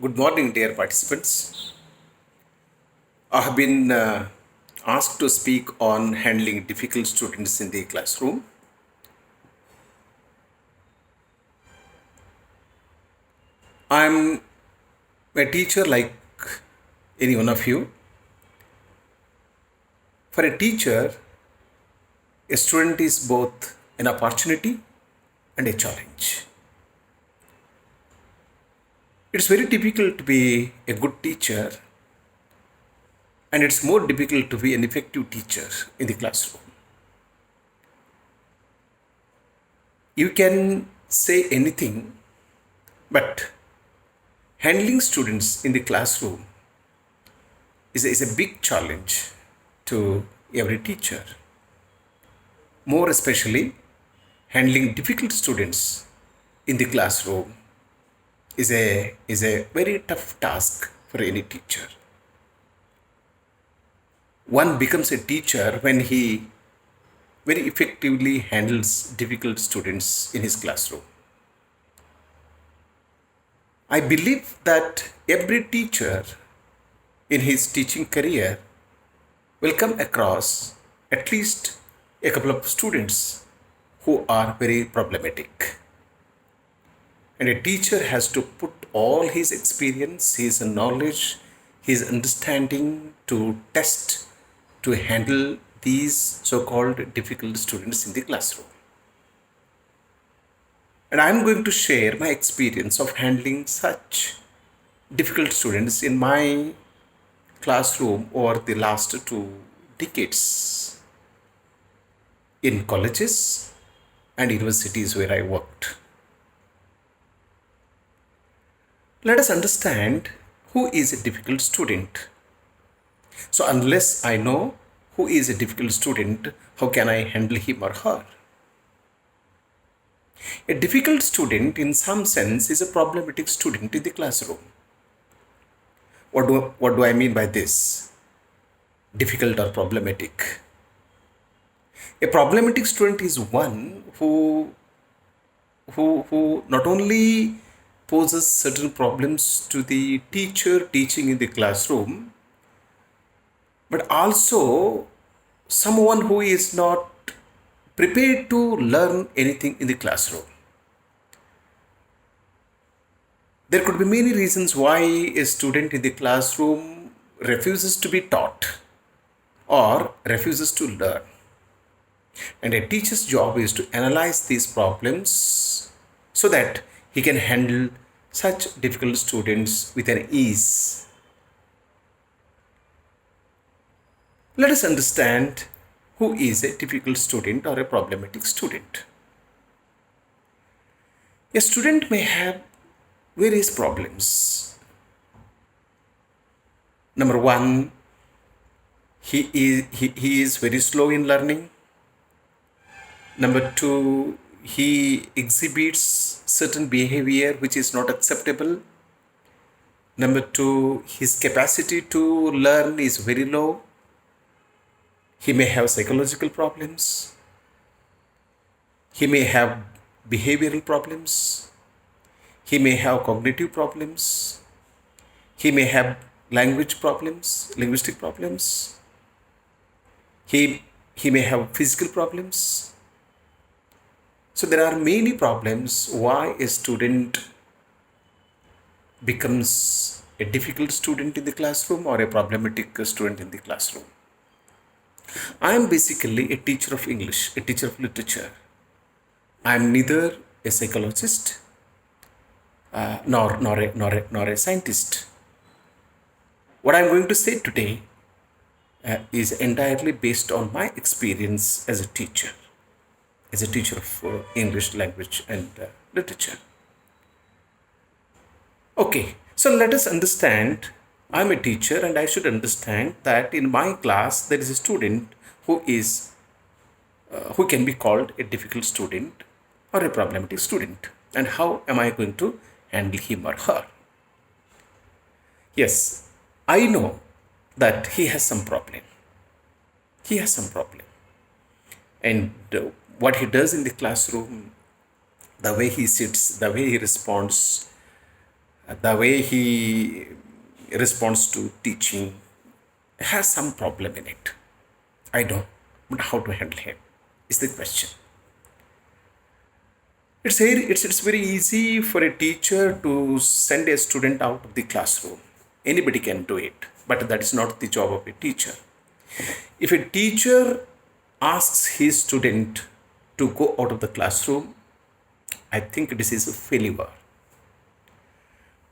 Good morning, dear participants. I have been asked to speak on handling difficult students in the classroom. I'm a teacher like any one of you. For a teacher, a student is both an opportunity and a challenge. It's very difficult to be a good teacher, and it's more difficult to be an effective teacher in the classroom. You can say anything, but handling students in the classroom is a big challenge to every teacher. More especially, handling difficult students in the classroom is a very tough task for any teacher. One becomes a teacher when he very effectively handles difficult students in his classroom. I believe that every teacher in his teaching career will come across at least a couple of students who are very problematic. And a teacher has to put all his experience, his knowledge, his understanding to test to handle these so called difficult students in the classroom. And I'm going to share my experience of handling such difficult students in my classroom over the last 2 decades in colleges and universities where I worked. Let us understand who is a difficult student. So, unless I know who is a difficult student, how can I handle him or her? A difficult student, in some sense, is a problematic student in the classroom. What do I mean by this? Difficult or problematic? A problematic student is one who not only poses certain problems to the teacher teaching in the classroom, but also someone who is not prepared to learn anything in the classroom. There could be many reasons why a student in the classroom refuses to be taught or refuses to learn. And a teacher's job is to analyze these problems so that he can handle such difficult students with an ease. Let us understand who is a difficult student or a problematic student. A student may have various problems. Number one, he is very slow in learning. Number two, he exhibits certain behavior which is not acceptable. Number two, his capacity to learn is very low. He may have psychological problems. He may have behavioral problems. He may have cognitive problems. He may have language problems, linguistic problems. He may have physical problems. So there are many problems why a student becomes a difficult student in the classroom or a problematic student in the classroom. I am basically a teacher of English, a teacher of literature. I am neither a psychologist nor a scientist. What I am going to say today is entirely based on my experience as a teacher of English language and literature. Okay, so let us understand. I'm a teacher and I should understand that in my class there is a student who can be called a difficult student or a problematic student. And how am I going to handle him or her? Yes, I know that he has some problem. He has some problem. And what he does in the classroom, the way he sits, the way he responds, The way he responds to teaching has some problem in it. I don't know how to handle him, is the question. It's very easy for a teacher to send a student out of the classroom. Anybody can do it, but that is not the job of a teacher. If a teacher asks his student to go out of the classroom, I think this is a failure.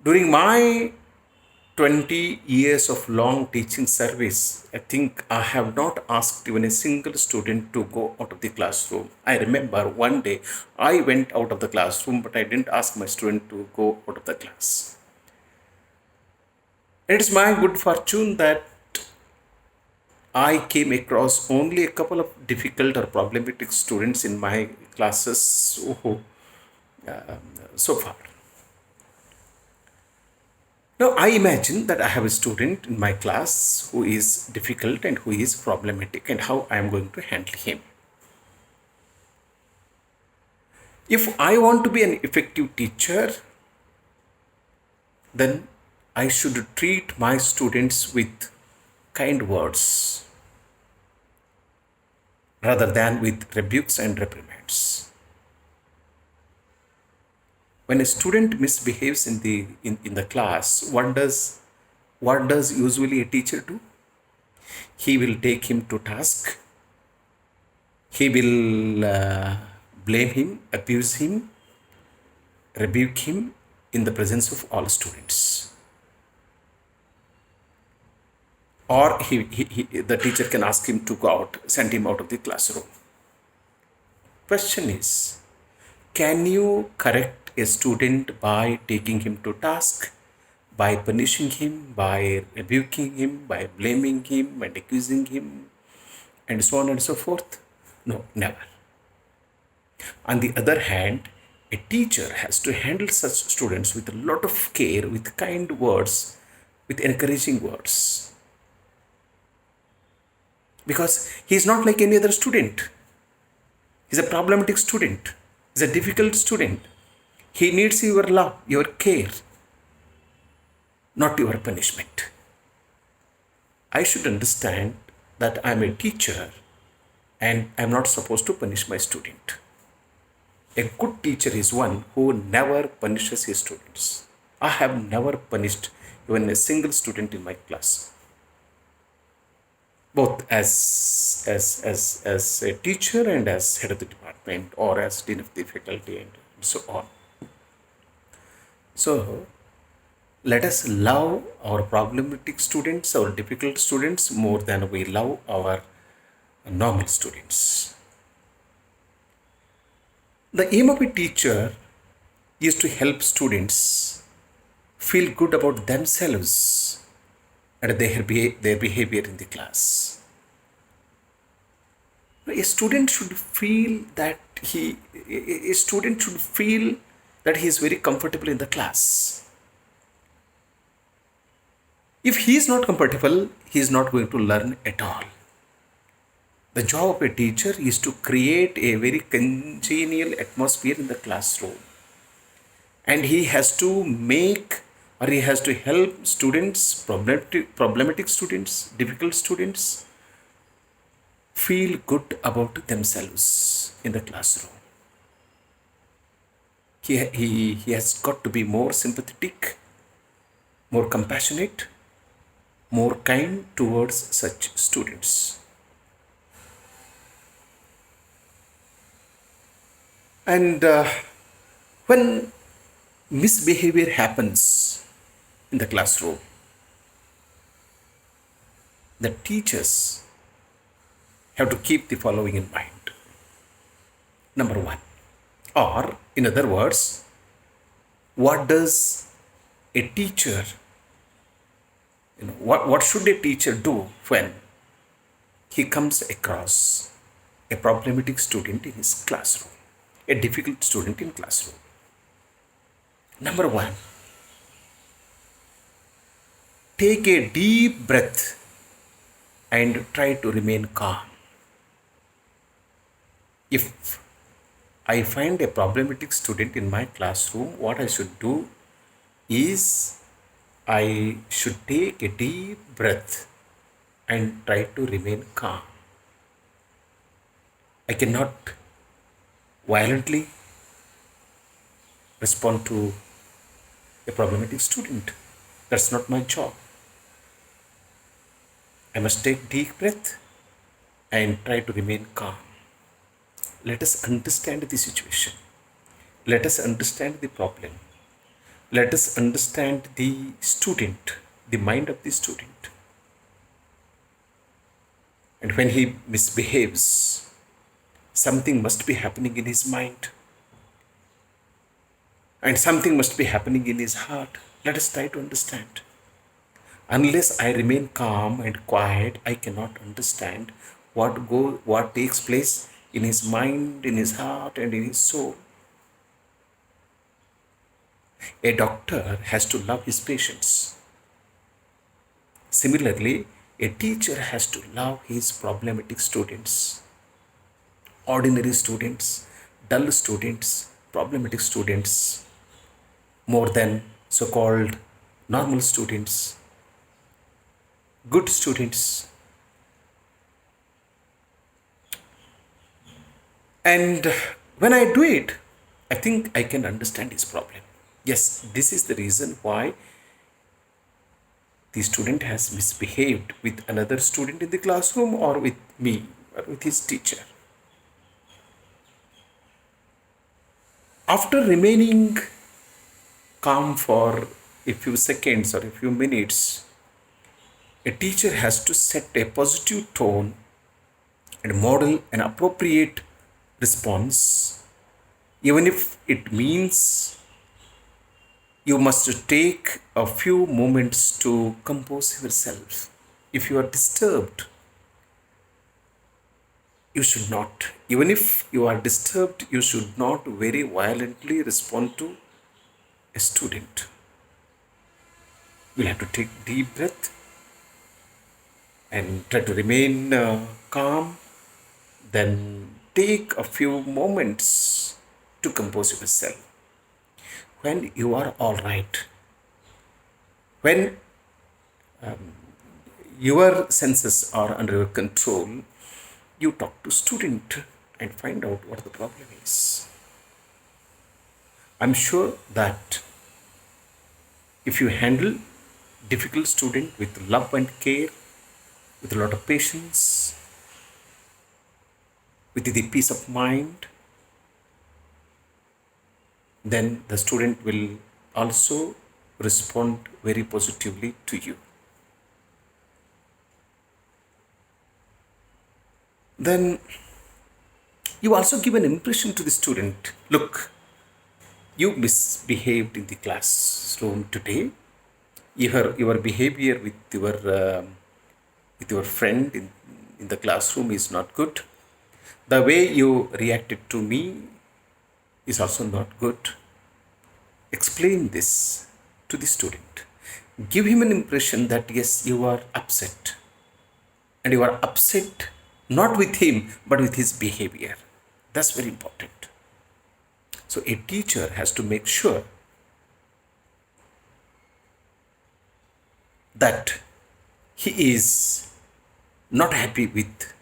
During my 20 years of long teaching service, I think I have not asked even a single student to go out of the classroom. I remember one day I went out of the classroom, but I didn't ask my student to go out of the class. It's my good fortune that I came across only a couple of difficult or problematic students in my classes so far. Now, I imagine that I have a student in my class who is difficult and who is problematic, and how I am going to handle him. If I want to be an effective teacher, then I should treat my students with kind words rather than with rebukes and reprimands. When a student misbehaves in the class, what does usually a teacher do? He will take him to task. He will blame him, abuse him, rebuke him in the presence of all students. Or the teacher can ask him to go out, send him out of the classroom. Question is, can you correct a student by taking him to task, by punishing him, by rebuking him, by blaming him and accusing him, and so on and so forth? No, never. On the other hand, a teacher has to handle such students with a lot of care, with kind words, with encouraging words. Because he is not like any other student. He's a problematic student. He's a difficult student. He needs your love, your care, not your punishment. I should understand that I'm a teacher and I'm not supposed to punish my student. A good teacher is one who never punishes his students. I have never punished even a single student in my class, both as a teacher and as head of the department or as dean of the faculty and so on. So let us love our problematic students, our difficult students, more than we love our normal students. The aim of a teacher is to help students feel good about themselves and their behavior in the class. A student should feel that he is very comfortable in the class. If he is not comfortable, he is not going to learn at all. The job of a teacher is to create a very congenial atmosphere in the classroom. And he has to help students, problematic students, difficult students, feel good about themselves in the classroom. He has got to be more sympathetic, more compassionate, more kind towards such students. And when misbehavior happens in the classroom, the teachers have to keep the following in mind. Number one, or in other words, what does a teacher, what should a teacher do when he comes across a problematic student in his classroom, a difficult student in classroom? Number one, take a deep breath and try to remain calm. If I find a problematic student in my classroom, what I should do is I should take a deep breath and try to remain calm. I cannot violently respond to a problematic student. That's not my job. I must take deep breath and try to remain calm. Let us understand the situation. Let us understand the problem. Let us understand the student, the mind of the student. And when he misbehaves, something must be happening in his mind and something must be happening in his heart. Let us try to understand. Unless I remain calm and quiet, I cannot understand what takes place in his mind, in his heart, and in his soul. A doctor has to love his patients. Similarly, a teacher has to love his problematic students, ordinary students, dull students, problematic students, more than so called normal students, good students. And when I do it, I think I can understand his problem. Yes, this is the reason why the student has misbehaved with another student in the classroom or with me or with his teacher. After remaining calm for a few seconds or a few minutes, a teacher has to set a positive tone and model an appropriate response, even if it means you must take a few moments to compose yourself. If you are disturbed, you should not. Even if you are disturbed, you should not very violently respond to a student. You'll have to take deep breath and try to remain calm. Then take a few moments to compose yourself. When you are all right, when your senses are under your control, you talk to student and find out what the problem is. I'm sure that if you handle difficult student with love and care, with a lot of patience, with the peace of mind, then the student will also respond very positively to you. Then you also give an impression to the student. Look, you misbehaved in the classroom today. Your behavior with your friend in the classroom is not good. The way you reacted to me is also not good. Explain this to the student. Give him an impression that yes, you are upset. And you are upset not with him, but with his behavior. That's very important. So a teacher has to make sure that he is not happy with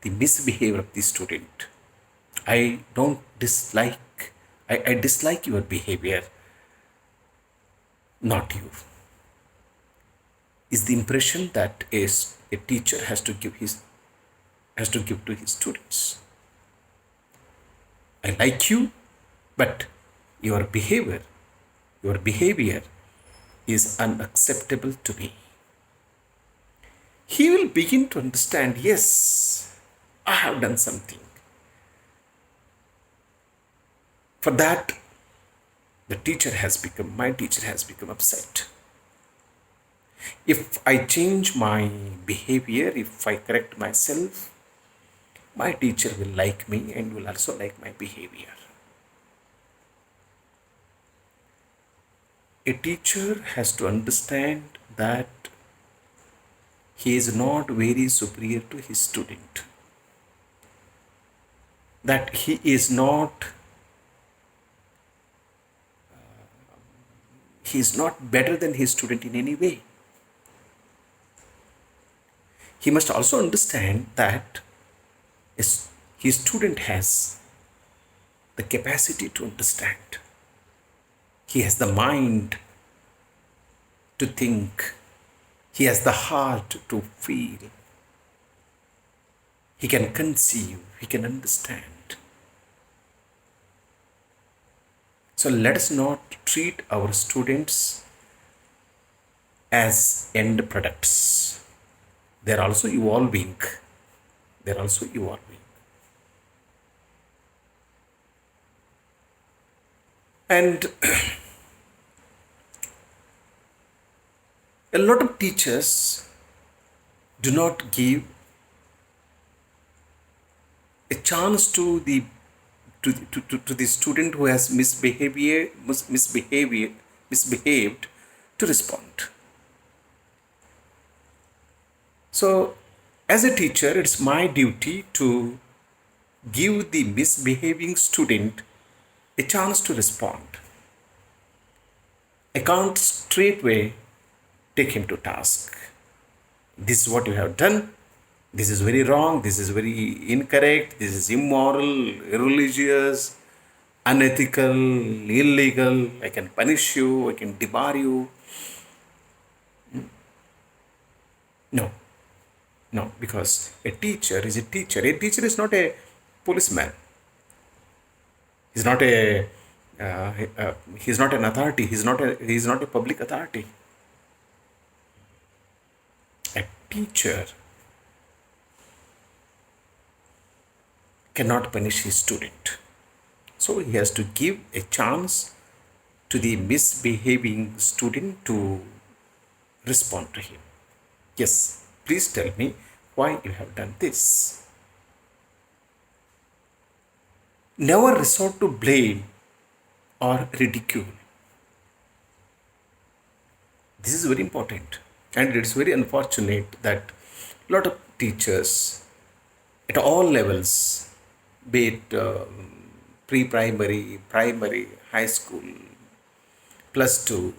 the misbehavior of the student. I don't dislike, I dislike your behavior, not you. Is the impression that a teacher has to give to his students. I like you, but your behavior is unacceptable to me. He will begin to understand, yes, I have done something. For that, my teacher has become upset. If I change my behavior, if I correct myself, my teacher will like me and will also like my behavior. A teacher has to understand that he is not very superior to his student, that He is not better than his student in any way. He must also understand that his student has the capacity to understand. He has the mind to think. He has the heart to feel. He can conceive. He can understand. So let us not treat our students as end products. They're also evolving. They're also evolving. And a lot of teachers do not give a chance to the student who has misbehaved to respond. So, as a teacher, it's my duty to give the misbehaving student a chance to respond. I can't straightway take him to task. This is what you have done. This is very wrong. This is very incorrect. This is immoral, irreligious, unethical, illegal. I can punish you. I can debar you. No, no, because a teacher is a teacher. A teacher is not a policeman. He's not he's not an authority. He's not a public authority. A teacher cannot punish his student. So he has to give a chance to the misbehaving student to respond to him. Yes, please tell me why you have done this. Never resort to blame or ridicule. This is very important, and it's very unfortunate that a lot of teachers at all levels, be it pre-primary, primary, high school, plus two,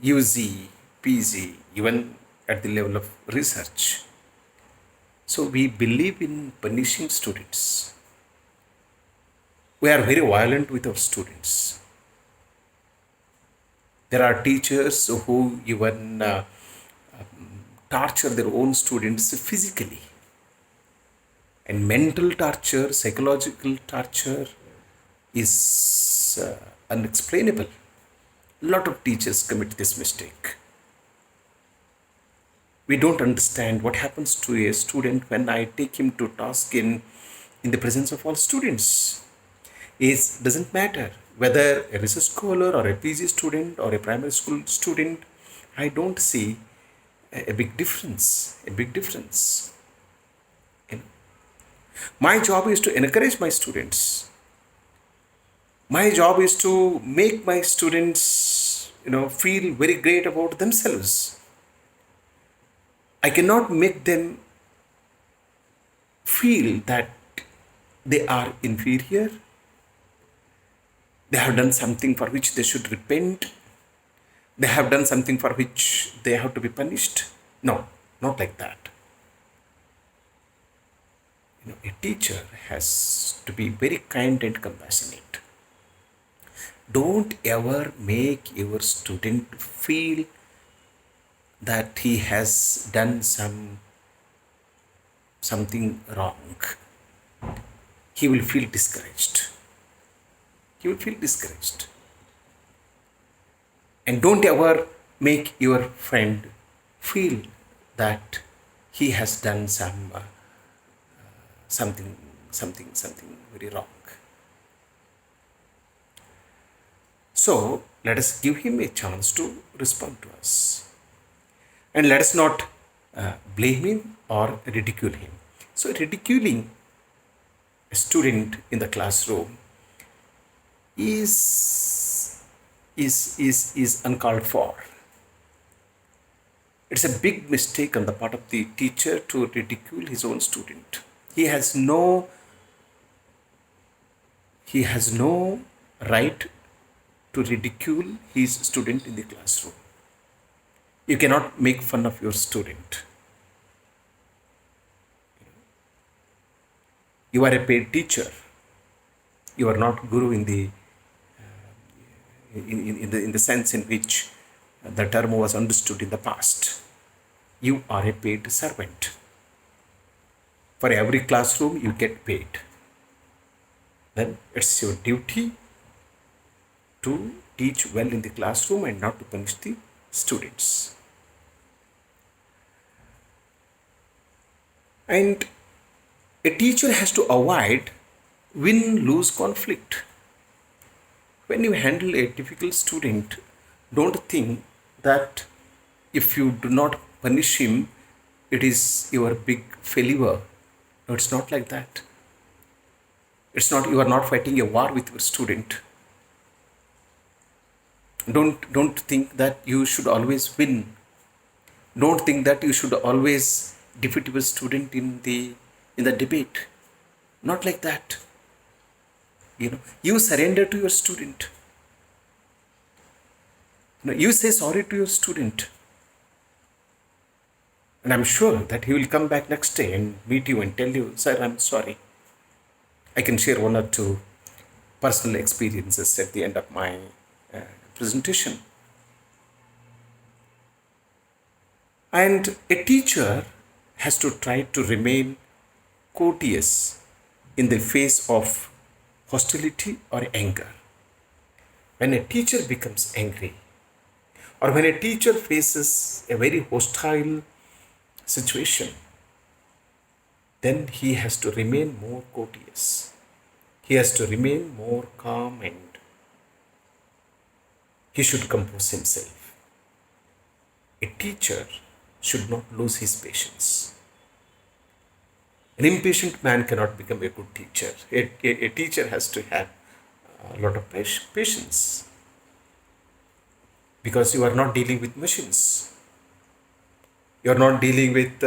UG, PG, even at the level of research. So we believe in punishing students. We are very violent with our students. There are teachers who even torture their own students physically. And mental torture, psychological torture is unexplainable. A lot of teachers commit this mistake. We don't understand what happens to a student when I take him to task in the presence of all students. It doesn't matter whether a research scholar or a PG student or a primary school student. I don't see a big difference. A big difference. My job is to encourage my students. My job is to make my students, feel very great about themselves. I cannot make them feel that they are inferior. They have done something for which they should repent. They have done something for which they have to be punished. No, not like that. A teacher has to be very kind and compassionate. Don't ever make your student feel that he has done something wrong. He will feel discouraged. He will feel discouraged. And don't ever make your friend feel that he has done something very wrong. So let us give him a chance to respond to us. And let us not blame him or ridicule him. So ridiculing a student in the classroom is uncalled for. It's a big mistake on the part of the teacher to ridicule his own student. He has no right to ridicule his student in the classroom. You cannot make fun of your student. You are a paid teacher. You are not guru in the sense in which the term was understood in the past. You are a paid servant. For every classroom, you get paid. Then it's your duty to teach well in the classroom and not to punish the students. And a teacher has to avoid win-lose conflict. When you handle a difficult student, don't think that if you do not punish him, it is your big failure. No, it's not like that. It's not, you are not fighting a war with your student. Don't think that you should always win. Don't think that you should always defeat your student in the debate. Not like that. You surrender to your student. You say sorry to your student. And I'm sure that he will come back next day and meet you and tell you, sir, I'm sorry. I can share one or two personal experiences at the end of my presentation. And a teacher has to try to remain courteous in the face of hostility or anger. When a teacher becomes angry, or when a teacher faces a very hostile situation, then he has to remain more courteous. He has to remain more calm and he should compose himself. A teacher should not lose his patience. An impatient man cannot become a good teacher. A teacher has to have a lot of patience because you are not dealing with machines. You are not dealing with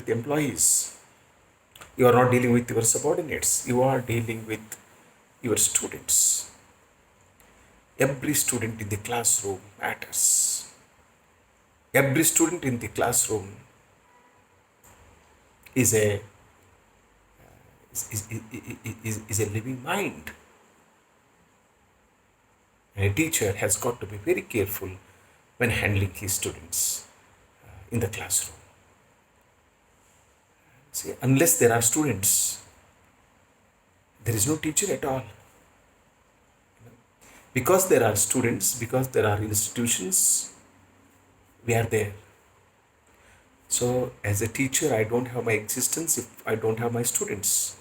employees. You are not dealing with your subordinates. You are dealing with your students. Every student in the classroom matters. Every student in the classroom is a living mind. And a teacher has got to be very careful when handling his students in the classroom. See, unless there are students, there is no teacher at all. Because there are students, because there are institutions, we are there. So as a teacher, I don't have my existence if I don't have my students.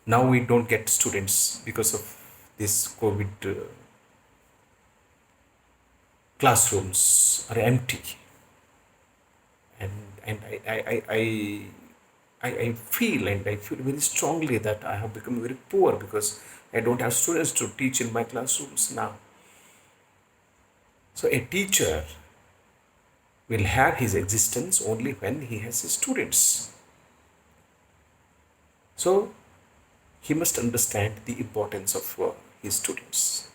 Now we don't get students because of this COVID. Classrooms are empty. And I feel very strongly that I have become very poor because I don't have students to teach in my classrooms now. So a teacher will have his existence only when he has his students. So he must understand the importance of his students.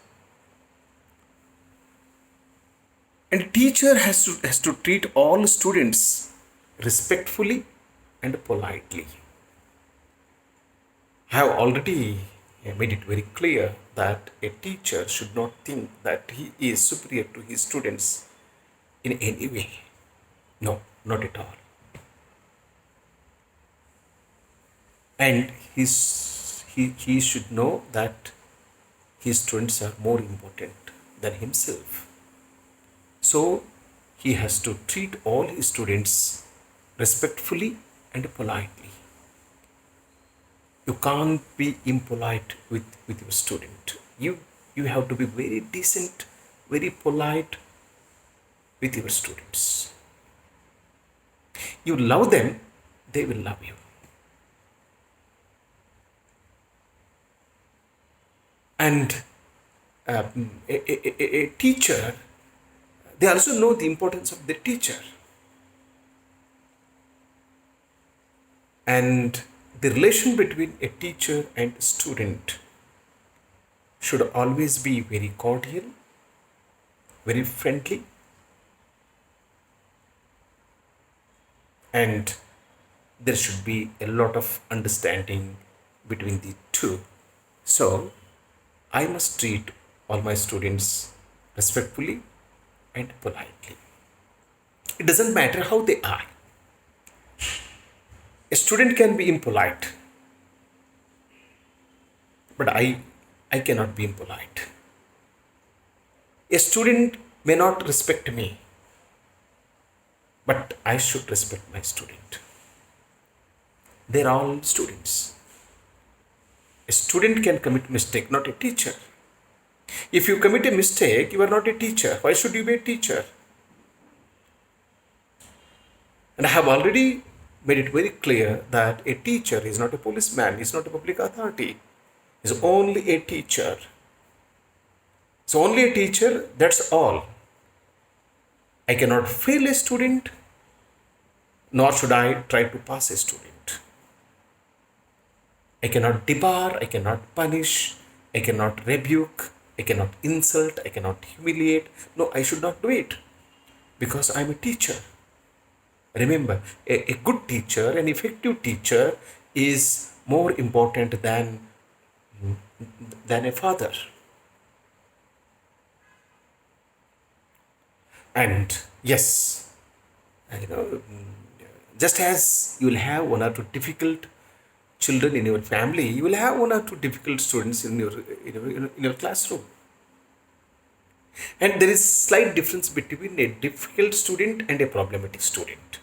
And a teacher has to treat all students respectfully and politely. I have already made it very clear that a teacher should not think that he is superior to his students in any way. No, not at all. And he should know that his students are more important than himself. So he has to treat all his students respectfully and politely. You can't be impolite with your student. You have to be very decent, very polite with your students. You love them, they will love you. And a teacher, they also know the importance of the teacher. And the relation between a teacher and student should always be very cordial, very friendly, and there should be a lot of understanding between the two. So, I must treat all my students respectfully and politely. It doesn't matter how they are. A student can be impolite, but I cannot be impolite. A student may not respect me, but I should respect my student. They're all students. A student can commit mistake, not a teacher. If you commit a mistake, you are not a teacher. Why should you be a teacher? And I have already made it very clear that a teacher is not a policeman, is not a public authority, is only a teacher. So only a teacher, that's all. I cannot fail a student, nor should I try to pass a student. I cannot debar, I cannot punish, I cannot rebuke, I cannot insult, I cannot humiliate. No, I should not do it because I'm a teacher. Remember, a good teacher, an effective teacher is more important than a father. And yes, you know, just as you will have one or two difficult children in your family, you will have one or two difficult students in your classroom. And there is slight difference between a difficult student and a problematic student.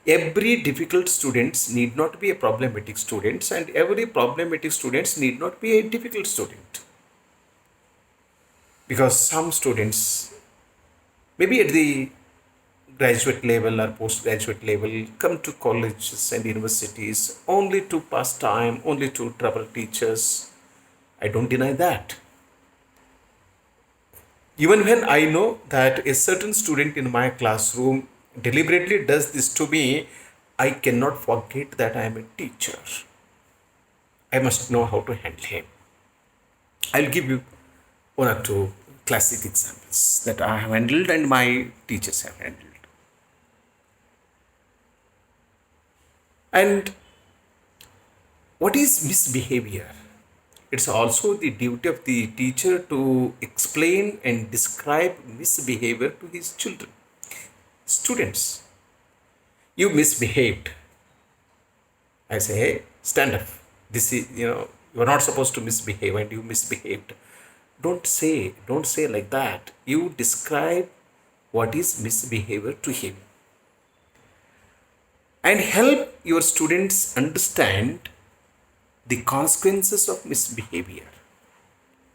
Every difficult students need not be a problematic students, and every problematic students need not be a difficult student. Because some students, maybe at the graduate level or postgraduate level, come to colleges and universities only to pass time, only to trouble teachers. I don't deny that. Even when I know that a certain student in my classroom deliberately does this to me, I cannot forget that I am a teacher. I must know how to handle him. I'll give you one or two classic examples that I have handled and my teachers have handled. And what is misbehavior? It's also the duty of the teacher to explain and describe misbehavior to his children. Students, you misbehaved. I say, hey, stand up. This is, you're not supposed to misbehave and you misbehaved. Don't say like that. You describe what is misbehavior to him. And help your students understand the consequences of misbehavior.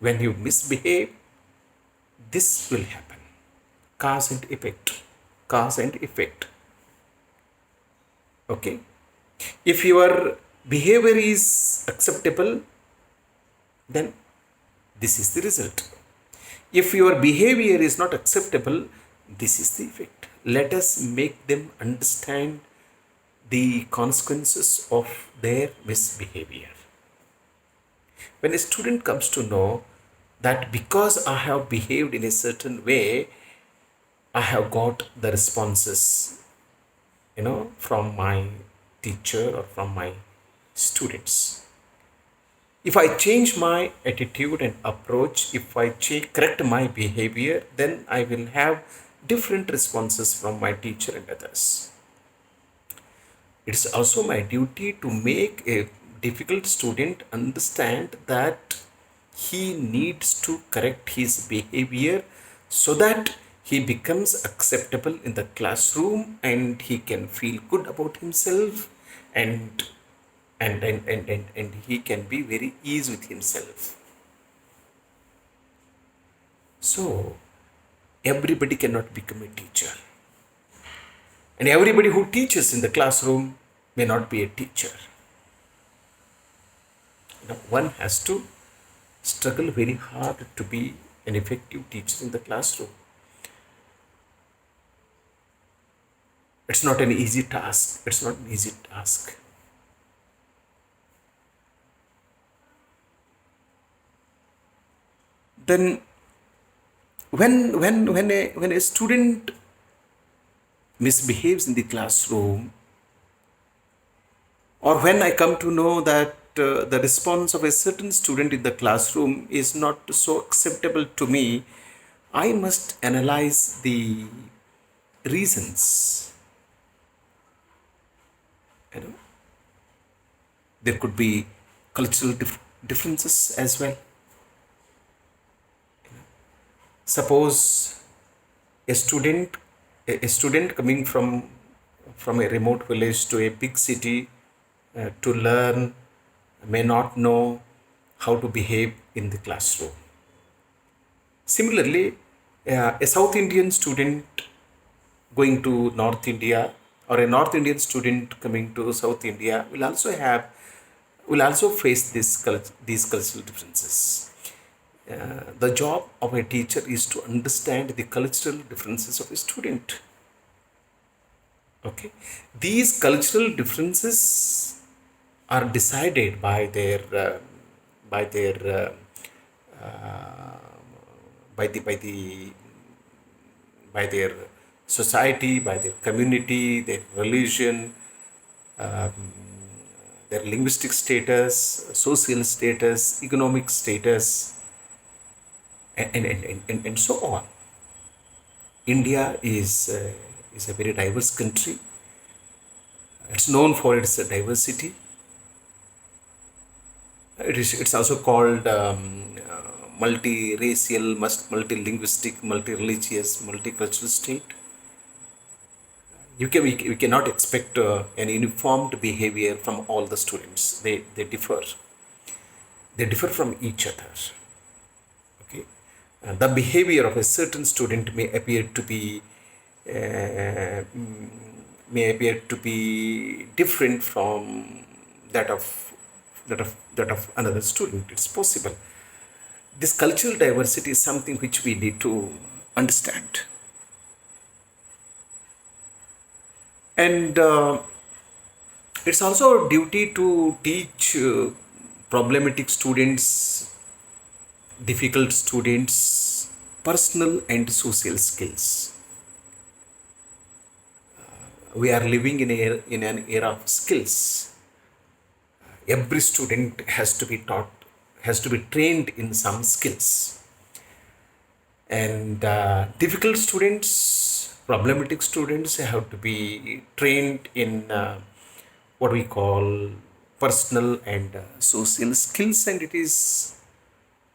When you misbehave, this will happen. Cause and effect. Cause and effect. Okay. If your behavior is acceptable, then this is the result. If your behavior is not acceptable, this is the effect. Let us make them understand the consequences of their misbehavior. When a student comes to know that because I have behaved in a certain way, I have got the responses, from my teacher or from my students. If I change my attitude and approach, if I correct my behavior, then I will have different responses from my teacher and others. It is also my duty to make a difficult student understand that he needs to correct his behavior so that he becomes acceptable in the classroom and he can feel good about himself and he can be very easy with himself. So everybody cannot become a teacher. And everybody who teaches in the classroom may not be a teacher. One has to struggle very hard to be an effective teacher in the classroom. It's not an easy task. It's not an easy task. Then when a student misbehaves in the classroom, or when I come to know that the response of a certain student in the classroom is not so acceptable to me, I must analyze the reasons. You know, there could be cultural differences as well. Suppose a student a student coming from a remote village to a big city to learn may not know how to behave in the classroom. Similarly, a South Indian student going to North India, or a North Indian student coming to South India will also face these cultural differences. The job of a teacher is to understand the cultural differences of a student. Okay, these cultural differences are decided by their uh, by the by their society, by their community, their religion, um, their linguistic status, social status, economic status, and so on. India is a very diverse country. It's known for its diversity. It's also called multi-racial, multi-linguistic, multi-religious, multicultural state. We cannot expect an uniformed behavior from all the students. They differ. They differ from each other. Okay, the behavior of a certain student may appear to be uh, mm, different from that of that of another student. It's possible. This cultural diversity is something which we need to understand. And it's also our duty to teach problematic students, difficult students, personal and social skills. We are living in an era of skills. Every student has to be taught, has to be trained in some skills. And difficult students, problematic students have to be trained in what we call personal and social skills, and it is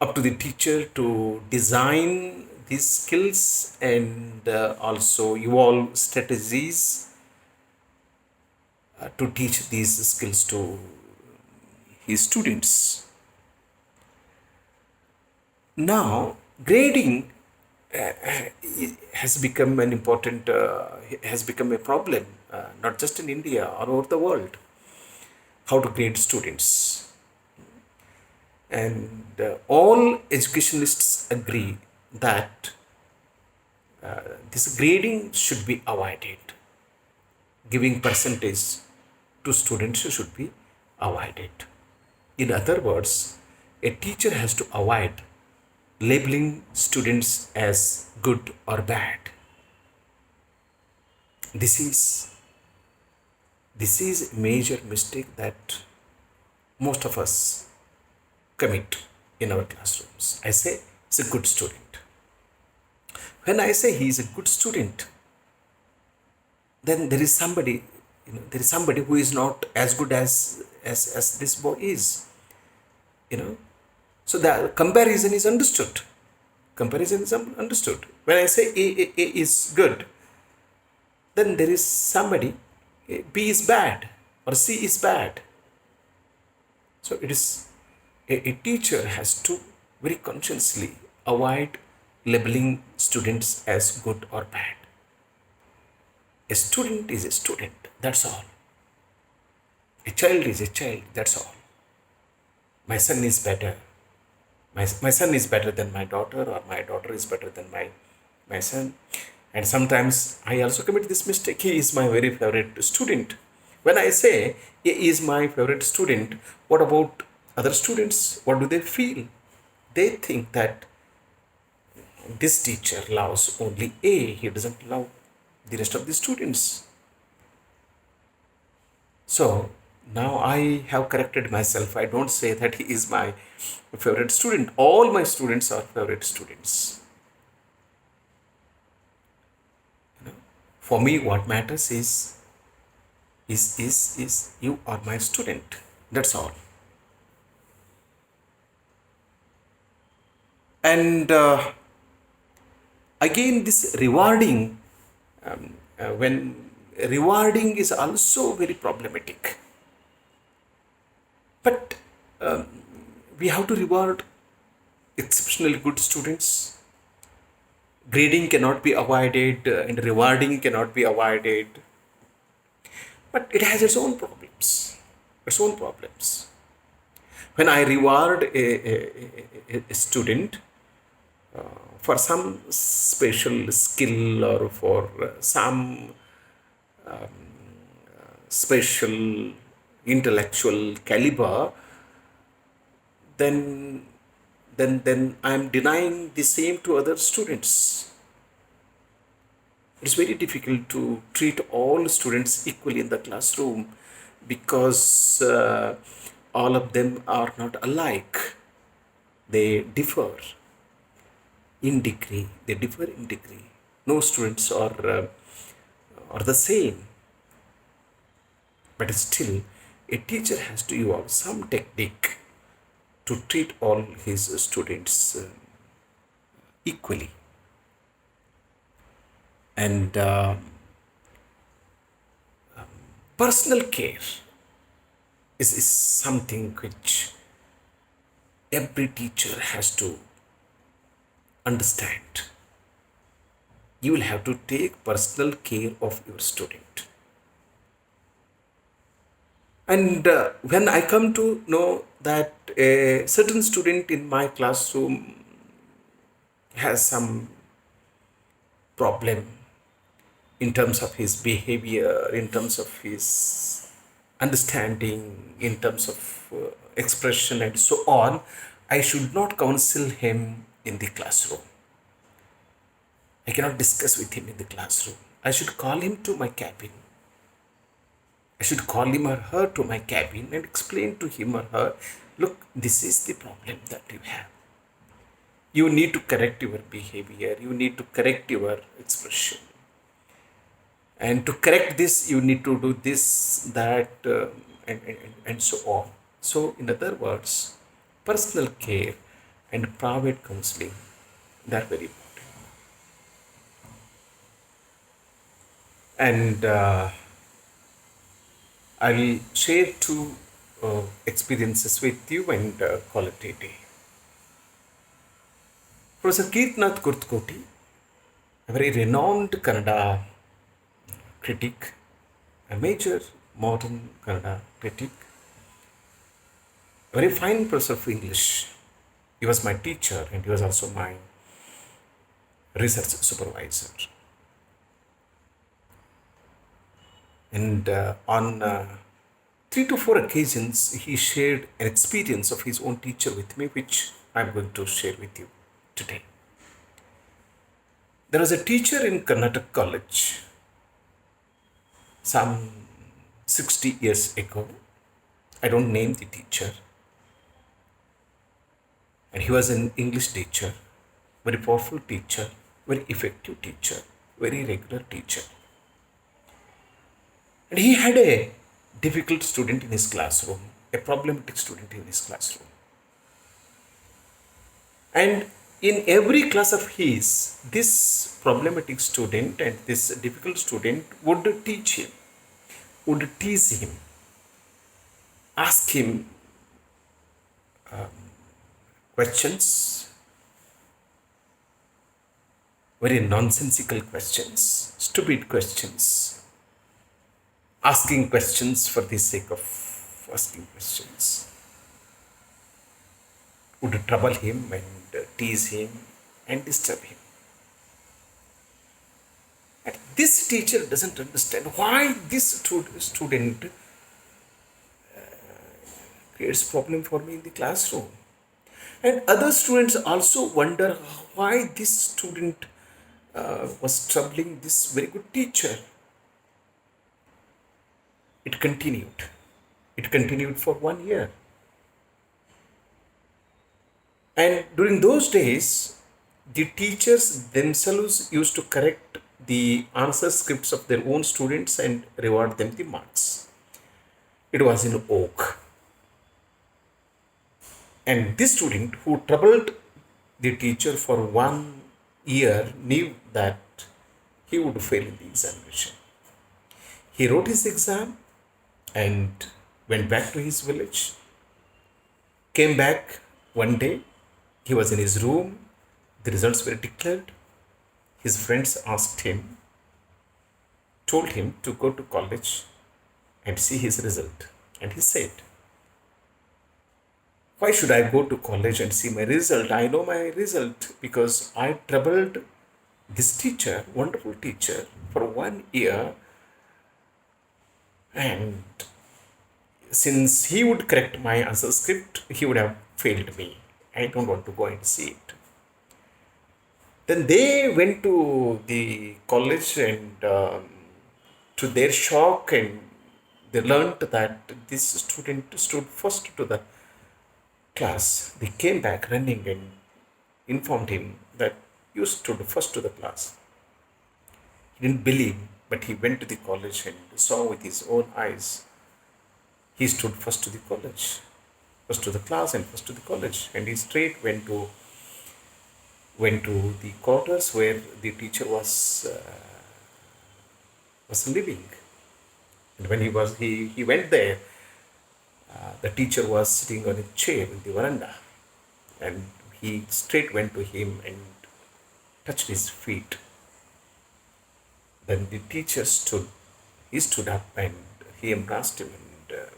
up to the teacher to design these skills and also evolve strategies to teach these skills to his students. Now, grading has become an important has become a problem, not just in India, all over the world. How to grade students, and all educationalists agree that this grading should be avoided. Giving percentage to students should be avoided. In other words, a teacher has to avoid labeling students as good or bad. This is a major mistake that most of us commit in our classrooms. I say he's a good student. When I say he is a good student, then there is somebody, there is somebody who is not as good as this boy is. So the comparison is understood. Comparison is understood. When I say A is good, then there is somebody, B is bad or C is bad. So it is a teacher has to very consciously avoid labeling students as good or bad. A student is a student, that's all. A child is a child, that's all. My son is better. My son is better than my daughter, or my daughter is better than my son. And sometimes I also commit this mistake. He is my very favorite student. When I say he is my favorite student, what about other students? What do they feel? They think that This teacher loves only A, he doesn't love the rest of the students. So now I have corrected myself. I don't say that he is my favorite student. All my students are favorite students. For me, what matters is you are my student. That's all. And again, this rewarding, when rewarding is also very problematic. But we have to reward exceptionally good students. Grading cannot be avoided, and rewarding cannot be avoided. But it has its own problems. Its own problems. When I reward a student for some special skill or for some special intellectual caliber, then I am denying the same to other students. It's very difficult to treat all students equally in the classroom because all of them are not alike. They differ in degree. They differ in degree. No students are the same. But still, a teacher has to evolve some technique to treat all his students equally. And personal care is something which every teacher has to understand. You will have to take personal care of your student. And when I come to know that a certain student in my classroom has some problem in terms of his behavior, in terms of his understanding, in terms of expression, and so on, I should not counsel him in the classroom. I cannot discuss with him in the classroom. I should call him to my cabin. I should call him or her to my cabin and explain to him or her, look, this is the problem that you have. You need to correct your behavior. You need to correct your expression. And to correct this, you need to do this, that, and so on. So, in other words, personal care and private counseling, they are very important. And I will share two experiences with you and call it a day. Professor Kirtnath Kurtkoti, a very renowned Kannada critic, a major modern Kannada critic, a very fine professor of English. He was my teacher and he was also my research supervisor. And on 3 to 4 occasions, he shared an experience of his own teacher with me, which I'm going to share with you today. There was a teacher in Karnataka College some 60 years ago. I don't name the teacher. And he was an English teacher, very powerful teacher, very effective teacher, very regular teacher. And he had a difficult student in his classroom, a problematic student in his classroom. And in every class of his, this problematic student and this difficult student would teach him, would tease him, ask him questions, very nonsensical questions, stupid questions, asking questions for the sake of asking questions, would trouble him and tease him and disturb him. And this teacher doesn't understand why this student creates problem for me in the classroom. And other students also wonder why this student was troubling this very good teacher. It continued. It continued for 1 year. And during those days, the teachers themselves used to correct the answer scripts of their own students and reward them the marks. It was in Oak. And this student who troubled the teacher for 1 year knew that he would fail in the examination. He wrote his exam and went back to his village. Came back one day. He was in his room. The results were declared. His friends asked him, told him to go to college and see his result. And he said, why should I go to college and see my result? I know my result because I troubled this teacher, wonderful teacher, for 1 year. And since he would correct my answer script, he would have failed me. I don't want to go and see it. Then they went to the college and to their shock, and they learned that this student stood first to the class. They came back running and informed him that you stood first to the class. He didn't believe, but he went to the college and saw with his own eyes. He stood first to the college, first to the class and first to the college. And he straight went to the quarters where the teacher was living. And when he went there, the teacher was sitting on a chair in the veranda, and he straight went to him and touched his feet. Then the teacher stood. He stood up and he embraced him, and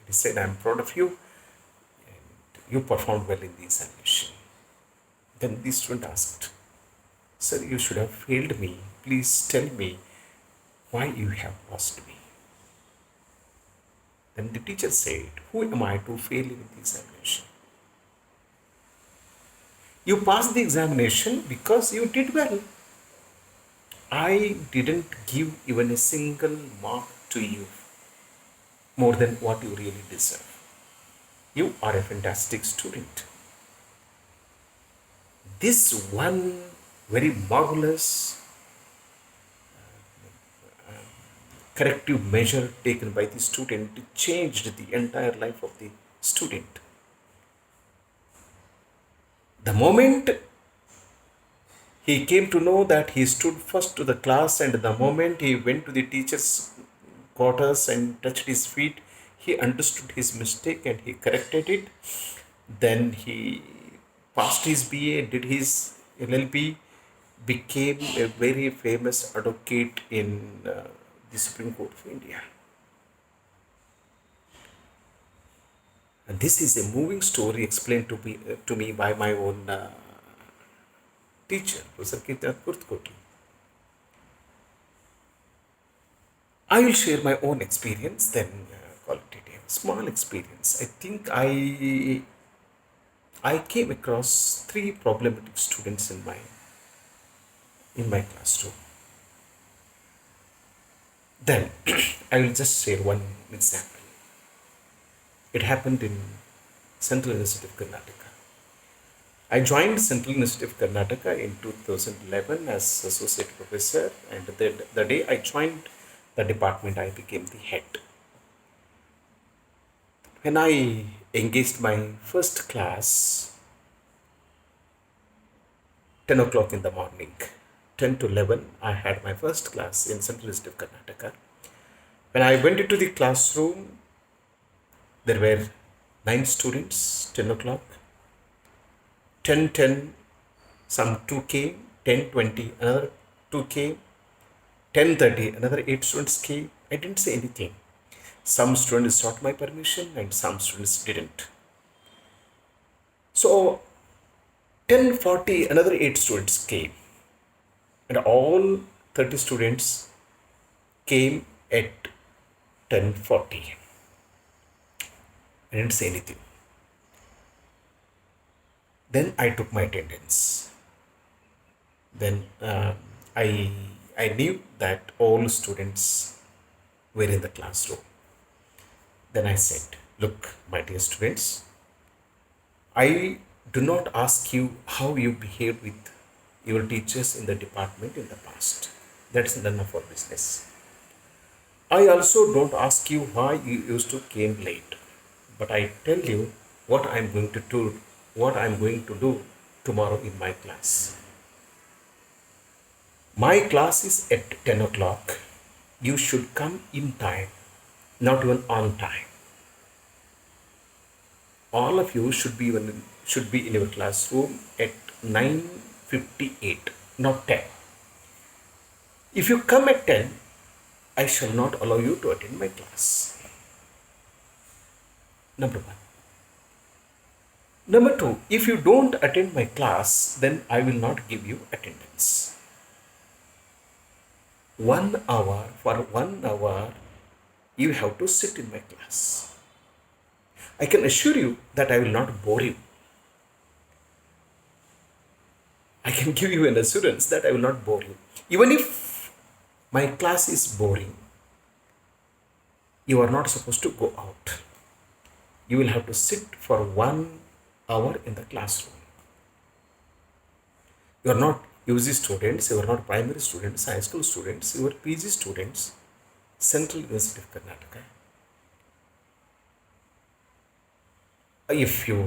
he said, "I'm proud of you, and you performed well in the examination." Then the student asked, "Sir, you should have failed me. Please tell me why you have passed me." Then the teacher said, "Who am I to fail in the examination? You passed the examination because you did well. I didn't give even a single mark to you more than what you really deserve. You are a fantastic student." This one very marvelous corrective measure taken by the student changed the entire life of the student. The moment he came to know that he stood first to the class, and the moment he went to the teacher's quarters and touched his feet, he understood his mistake and he corrected it. Then he passed his BA, did his LLB, became a very famous advocate in the Supreme Court of India. And this is a moving story explained to me by my own teacher, Professor Kirtinath Kurtkoti. I will share my own experience, then qualitative, small experience. I think I came across 3 problematic students in my classroom. Then I will just share one example. It happened in Central University of Karnataka. I joined Central University of Karnataka in 2011 as associate professor, and the day I joined the department, I became the head. When I engaged my first class, 10 o'clock in the morning, 10 to 11, I had my first class in Central University of Karnataka. When I went into the classroom, there were 9 students, 10 o'clock, 10:10, some 2 came, 10:20, another 2 came, 10:30, another 8 students came. I didn't say anything. Some students sought my permission and some students didn't. So 10:40, another 8 students came, and all 30 students came at 10:40. I didn't say anything. Then I took my attendance. Then I knew that all students were in the classroom. Then I said, "Look, my dear students, I do not ask you how you behaved with your teachers in the department in the past. That's none of our business. I also don't ask you why you used to came late. But I tell you what I'm going to do, what I'm going to do tomorrow in my class. My class is at 10 o'clock. You should come in time, not even on time. All of you should be in your classroom at 9:58, not 10. If you come at 10, I shall not allow you to attend my class. Number one. Number two, if you don't attend my class, then I will not give you attendance. 1 hour, for 1 hour, you have to sit in my class. I can assure you that I will not bore you. I can give you an assurance that I will not bore you. Even if my class is boring, you are not supposed to go out. You will have to sit for 1 hour in the classroom. You are not UG students, you are not primary students, high school students, you are PG students, Central University of Karnataka. If you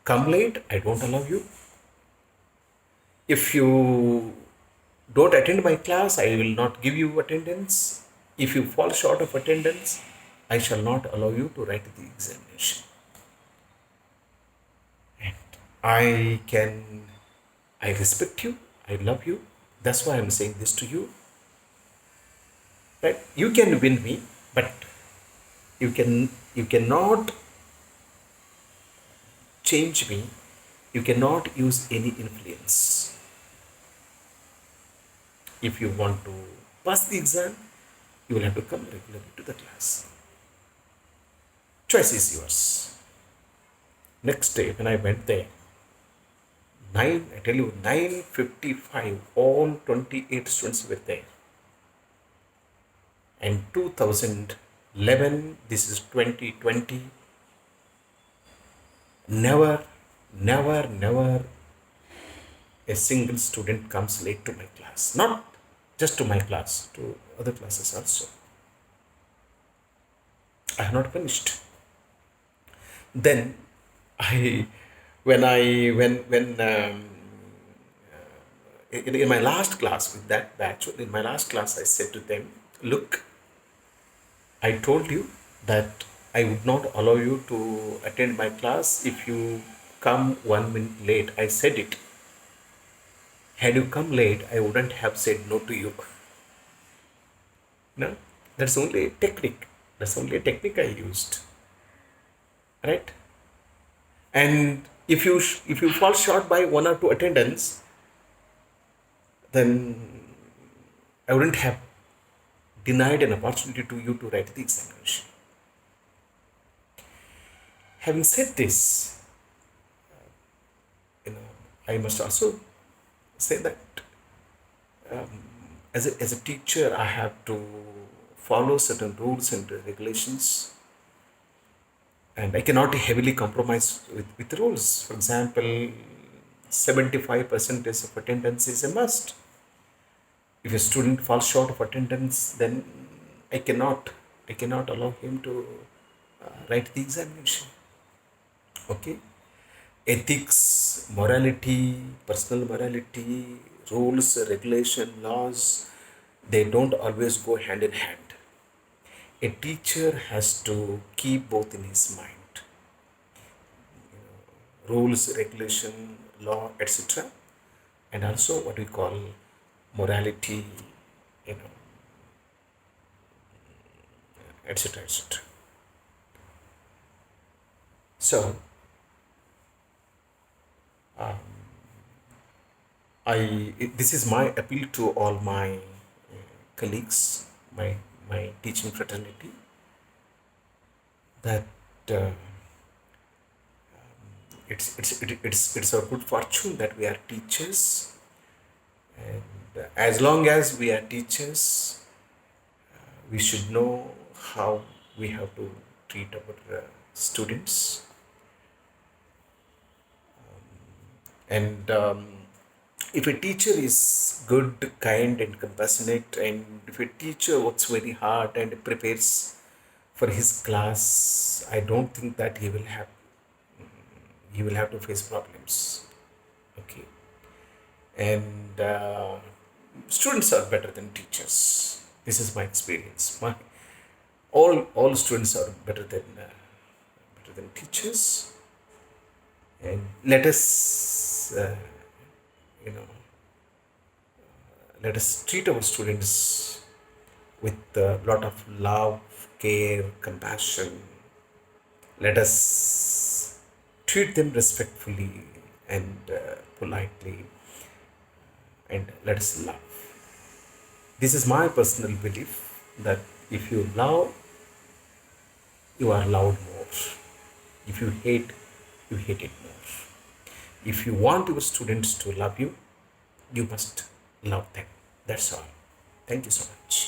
come late, I don't allow you. If you don't attend my class, I will not give you attendance. If you fall short of attendance, I shall not allow you to write the examination. And I respect you, I love you. That's why I'm saying this to you. Right? You can win me, but you cannot change me. You cannot use any influence. If you want to pass the exam, you will have to come regularly to the class. Choice is yours. Next day, when I went there, I tell you, 9:55, all 28 students were there. And 2011, this is 2020, never a single student comes late to my class. Not just to my class, to other classes also. I have not punished. Then I, when in my last class with that batch, in my last class, I said to them, "Look, I told you that I would not allow you to attend my class if you come 1 minute late." I said it. Had you come late, I wouldn't have said no to you. No, that's only a technique. That's only a technique I used, right? And if you fall short by 1 or 2 attendance, then I wouldn't have denied an opportunity to you to write the examination. Having said this, I must also say that as a teacher, I have to follow certain rules and regulations, and I cannot heavily compromise with rules. For example, 75% of attendance is a must. If a student falls short of attendance, then I cannot allow him to write the examination. Okay, ethics, morality, personal morality, rules, regulation, laws, they don't always go hand in hand. A teacher has to keep both in his mind. Rules, regulation, law, etc. And also what we call morality, you know, etc. etc. So this is my appeal to all my colleagues, my teaching fraternity, that it's our good fortune that we are teachers, and as long as we are teachers, we should know how we have to treat our students. And if a teacher is good, kind, and compassionate, and if a teacher works very hard and prepares for his class, I don't think that he will have to face problems. Okay, and students are better than teachers. This is my experience. All students are better than teachers, and let us you know let us treat our students with a lot of love, care, compassion. Let us treat them respectfully and politely, and let us love. This is my personal belief that if you love, you are loved more. If you hate, you hate it more. If you want your students to love you, you must love them. That's all. Thank you so much.